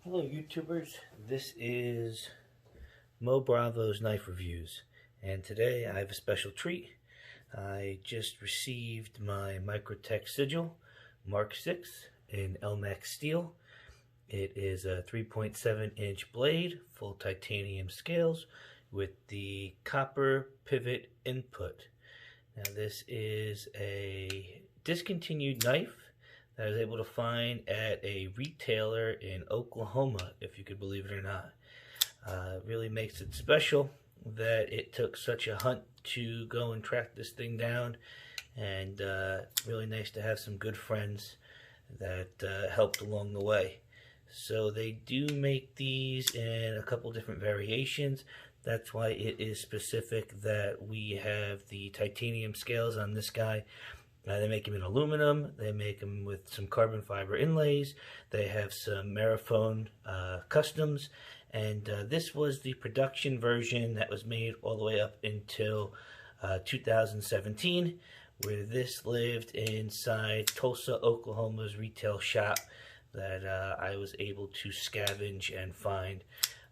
Hello YouTubers, this is Mo Bravo's Knife Reviews, and today I have a special treat. I just received my Microtech Sigil Mark 6 in LMAX steel. It is a 3.7-inch blade, full titanium scales with the copper pivot input. Now this is a discontinued knife that I was able to find at a retailer in Oklahoma, if you could believe it or not. It really makes it special that it took such a hunt to go and track this thing down, and really nice to have some good friends that helped along the way. So they do make these in a couple different variations. That's why it is specific that we have the titanium scales on this guy. They make them in aluminum, they make them with some carbon fiber inlays, they have some Marathon customs, and this was the production version that was made all the way up until 2017, where this lived inside Tulsa, Oklahoma's retail shop that I was able to scavenge and find.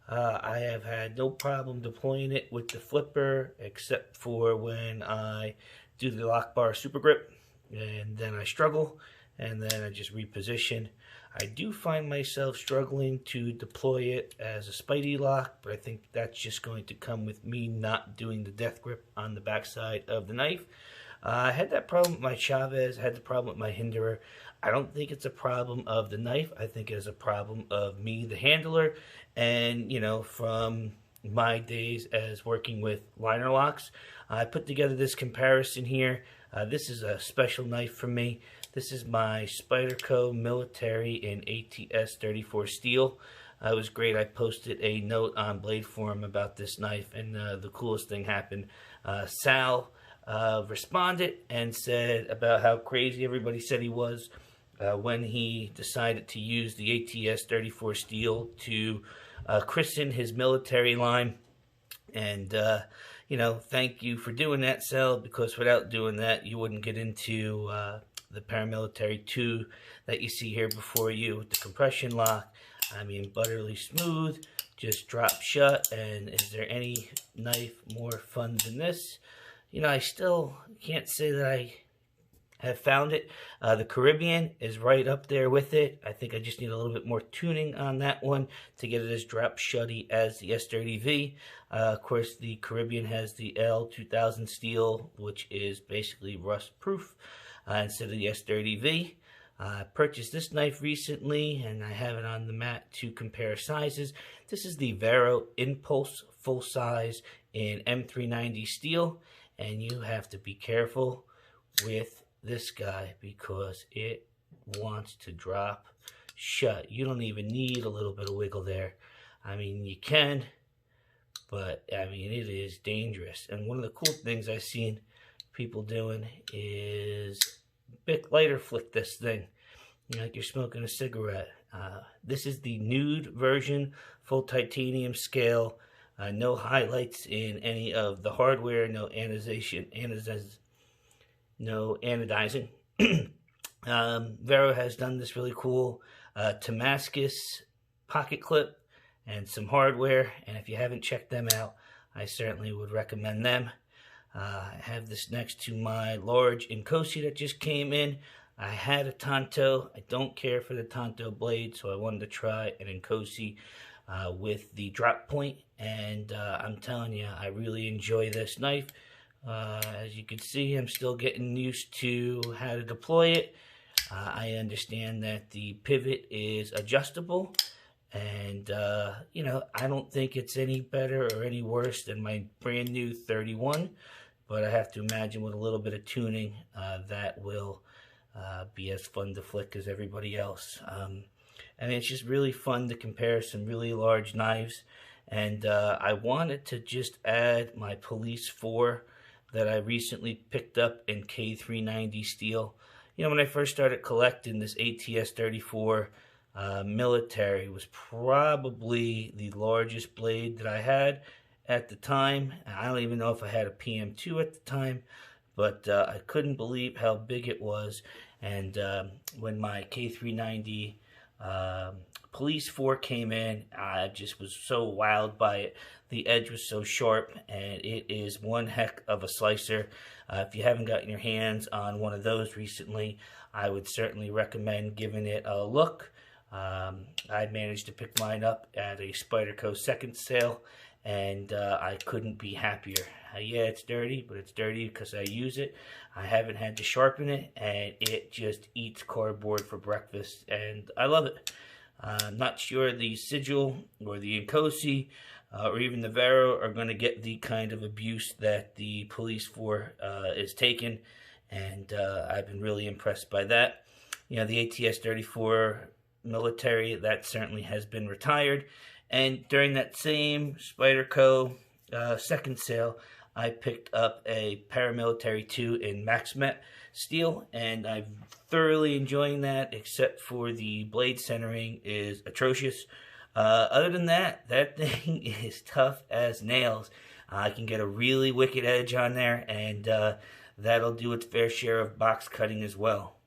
I have had no problem deploying it with the flipper, except for when I do the lock bar super grip, and then I struggle, and then I just reposition. I do find myself struggling to deploy it as a Spidey lock, but I think that's just going to come with me not doing the death grip on the backside of the knife. I had that problem with my Chavez, I had the problem with my Hinderer. I don't think it's a problem of the knife. I think it's a problem of me, the handler, and, you know, from my days as working with liner locks, I put together this comparison here. This is a special knife for me. This is my Spyderco Military in ATS 34 steel. It was great. I posted a note on Blade Forum about this knife, and the coolest thing happened. Sal responded and said about how crazy everybody said he was when he decided to use the ATS 34 steel to christen his military line. And you know, thank you for doing that, Sal, because without doing that, you wouldn't get into the Paramilitary 2 that you see here before you with the compression lock. I mean, butterly smooth, just drop shut, and is there any knife more fun than this? You know, I still can't say that I have found it. The Caribbean is right up there with it. I think I just need a little bit more tuning on that one to get it as drop shutty as the S30V. Of course, the Caribbean has the L2000 steel, which is basically rust proof instead of the S30V. I purchased this knife recently, and I have it on the mat to compare sizes. This is the Vero Impulse full size in M390 steel, and you have to be careful with this guy because it wants to drop shut. You don't even need a little bit of wiggle there. I mean, you can, but I mean, it is dangerous. And one of the cool things I've seen people doing is Bic lighter flick this thing like you're smoking a cigarette. This is the nude version, full titanium scale. No highlights in any of the hardware, no anodizing. Vero has done this really cool Damascus pocket clip and some hardware, and if you haven't checked them out, I certainly would recommend them. I have this next to my large Inkosi that just came in. I had a Tonto. I don't care for the Tonto blade, so I wanted to try an Inkosi with the drop point, and I'm telling you, I really enjoy this knife. As you can see, I'm still getting used to how to deploy it. I understand that the pivot is adjustable, and you know, I don't think it's any better or any worse than my brand new 31, but I have to imagine with a little bit of tuning that will be as fun to flick as everybody else. And it's just really fun to compare some really large knives, and I wanted to just add my Police 4 that I recently picked up in K390 steel. You know, when I first started collecting, this ATS 34 military was probably the largest blade that I had at the time. I don't even know if I had a PM2 at the time, but I couldn't believe how big it was. And when my K390 Police 4 came in, I just was so wowed by it. The edge was so sharp, and it is one heck of a slicer. If you haven't gotten your hands on one of those recently, I would certainly recommend giving it a look. I managed to pick mine up at a Spyderco second sale, and I couldn't be happier. Yeah, it's dirty, but it's dirty because I use it. I haven't had to sharpen it, and it just eats cardboard for breakfast, and I love it. I'm not sure the Sigil or the Incosi or even the Vero are going to get the kind of abuse that the Police 4 is taking, and I've been really impressed by that. You know, the ATS-34 military, that certainly has been retired, and during that same Spyderco second sale, I picked up a Paramilitary 2 in MaxMet steel, and I'm thoroughly enjoying that, except for the blade centering is atrocious. Other than that, that thing is tough as nails. I can get a really wicked edge on there, and that'll do its fair share of box cutting as well.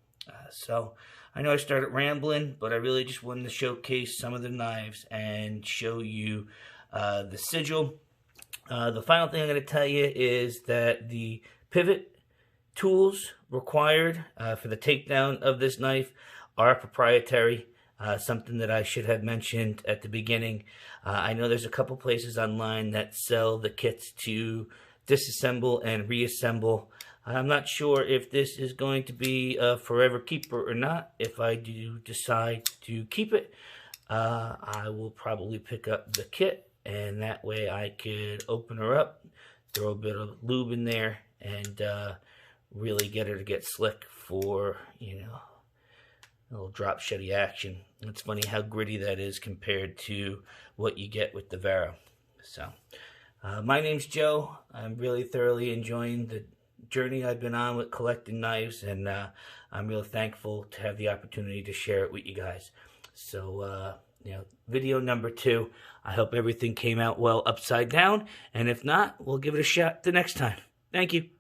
So I know I started rambling, but I really just wanted to showcase some of the knives and show you the Sigil. The final thing I'm going to tell you is that the pivot tools required for the takedown of this knife are proprietary, something that I should have mentioned at the beginning. I know there's a couple places online that sell the kits to disassemble and reassemble. I'm not sure if this is going to be a forever keeper or not. If I do decide to keep it, I will probably pick up the kit, and that way I could open her up, throw a bit of lube in there, and really get her to get slick for, you know, a little drop shutty action. It's funny how gritty that is compared to what you get with the Vero. So, my name's Joe. I'm really thoroughly enjoying the journey I've been on with collecting knives, and I'm real thankful to have the opportunity to share it with you guys. So, you know, video number 2. I hope everything came out well upside down, and if not, we'll give it a shot the next time. Thank you.